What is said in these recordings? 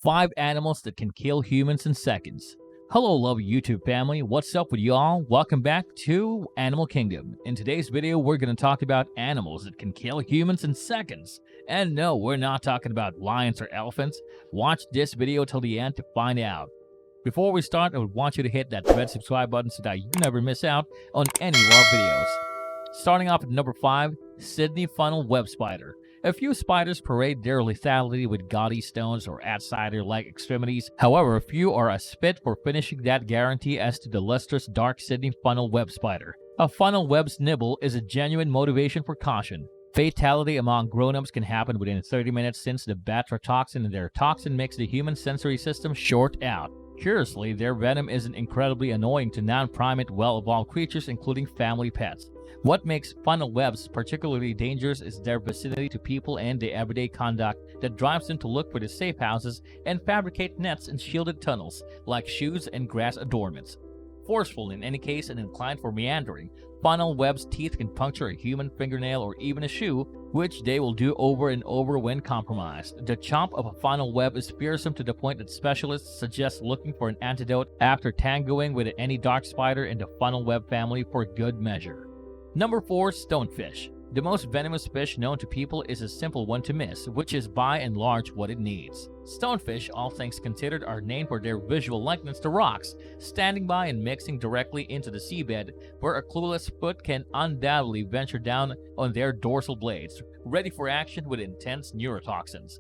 5 animals that can kill humans in seconds. Hello, lovely YouTube family. What's up with y'all? Welcome back to Animal Kingdom. In today's video, we're going to talk about animals that can kill humans in seconds. And no, we're not talking about lions or elephants. Watch this video till the end to find out. Before we start, I would want you to hit that red subscribe button so that you never miss out on any of our videos. Starting off at number 5, Sydney funnel web spider. A few spiders parade their lethality with gaudy stones or outsider-like extremities. However, a few are as fit for finishing that guarantee as to the lustrous dark Sydney funnel web spider. A funnel web's nibble is a genuine motivation for caution. Fatality among grown-ups can happen within 30 minutes since the batrachotoxin in their toxin makes the human sensory system short out. Curiously, their venom isn't incredibly annoying to non-primate well-evolved creatures including family pets. What makes funnel webs particularly dangerous is their vicinity to people and the everyday conduct that drives them to look for the safe houses and fabricate nets and shielded tunnels, like shoes and grass adornments. Forceful in any case and inclined for meandering, funnel webs' teeth can puncture a human fingernail or even a shoe, which they will do over and over when compromised. The chomp of a funnel web is fearsome to the point that specialists suggest looking for an antidote after tangoing with any dark spider in the funnel web family for good measure. Number 4, stonefish. The most venomous fish known to people is a simple one to miss, which is by and large what it needs. Stonefish, all things considered, are named for their visual likeness to rocks, standing by and mixing directly into the seabed, where a clueless foot can undoubtedly venture down on their dorsal blades, ready for action with intense neurotoxins.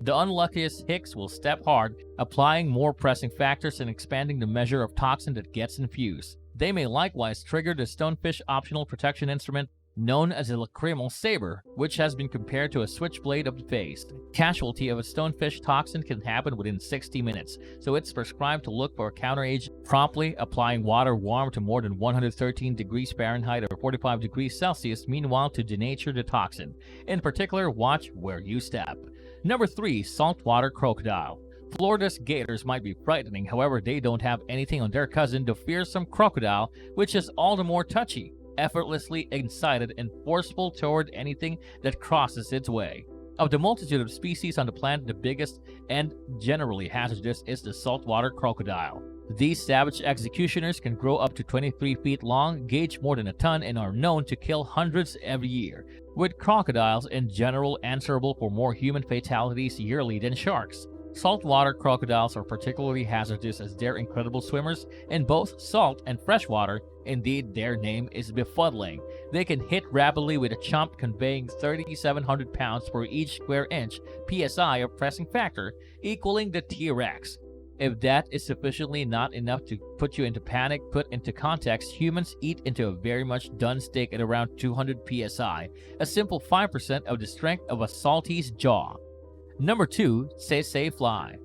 The unluckiest hicks will step hard, applying more pressing factors and expanding the measure of toxin that gets infused. They may likewise trigger the stonefish optional protection instrument known as a lacrimal saber, which has been compared to a switchblade of the face. Casualty of a stonefish toxin can happen within 60 minutes, so it's prescribed to look for a counteragent promptly, applying water warm to more than 113 degrees Fahrenheit or 45 degrees Celsius, meanwhile to denature the toxin. In particular, watch where you step. Number 3, saltwater crocodile. Florida's gators might be frightening, however, they don't have anything on their cousin, the fearsome crocodile, which is all the more touchy, effortlessly excited, and forceful toward anything that crosses its way. Of the multitude of species on the planet, the biggest and generally hazardous is the saltwater crocodile. These savage executioners can grow up to 23 feet long, gauge more than a ton, and are known to kill hundreds every year, with crocodiles in general answerable for more human fatalities yearly than sharks. Saltwater crocodiles are particularly hazardous as they're incredible swimmers in both salt and freshwater. Indeed, their name is befuddling. They can hit rapidly with a chomp conveying 3,700 pounds per each square inch psi of pressing factor, equaling the T-Rex. If that is sufficiently not enough to put you into panic, put into context, humans eat into a very much done steak at around 200 psi, a simple 5% of the strength of a salty's jaw. Number 2, Tsetse fly.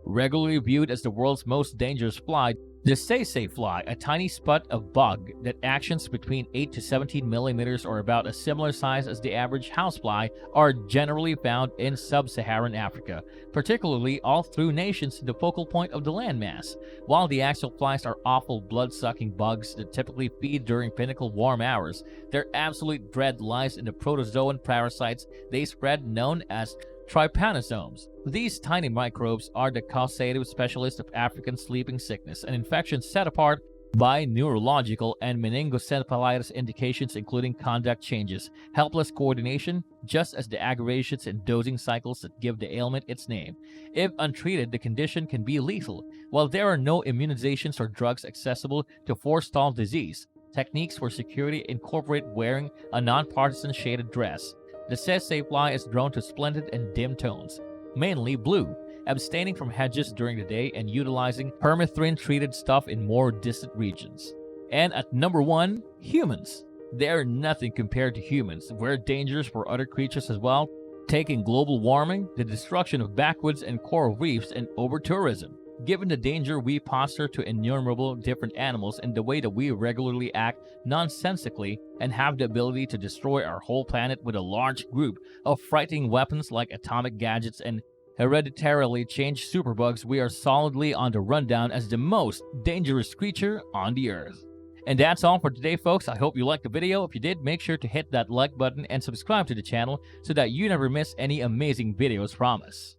Regularly viewed as the world's most dangerous fly, the Tsetse fly, a tiny spot of bug that actions between 8 to 17 millimeters or about a similar size as the average housefly, are generally found in sub-Saharan Africa, particularly all through nations the focal point of the landmass. While the actual flies are awful blood-sucking bugs that typically feed during pinnacle warm hours, their absolute dread lies in the protozoan parasites they spread known as trypanosomes. These tiny microbes are the causative specialists of African sleeping sickness, an infection set apart by neurological and meningoencephalitis indications including conduct changes, helpless coordination, just as the aggravations and dosing cycles that give the ailment its name. If untreated, the condition can be lethal. While there are no immunizations or drugs accessible to forestall disease, techniques for security incorporate wearing a nonpartisan shaded dress. The Tsetse fly is drawn to splendid and dim tones, mainly blue, abstaining from hedges during the day and utilizing permethrin-treated stuff in more distant regions. And at number 1, humans. They are nothing compared to humans. We're dangerous for other creatures as well, taking global warming, the destruction of backwoods and coral reefs, and over-tourism. Given the danger we posture to innumerable different animals and the way that we regularly act nonsensically and have the ability to destroy our whole planet with a large group of frightening weapons like atomic gadgets and hereditarily changed superbugs, we are solidly on the rundown as the most dangerous creature on the earth. And that's all for today, folks. I hope you liked the video. If you did, make sure to hit that like button and subscribe to the channel so that you never miss any amazing videos from us.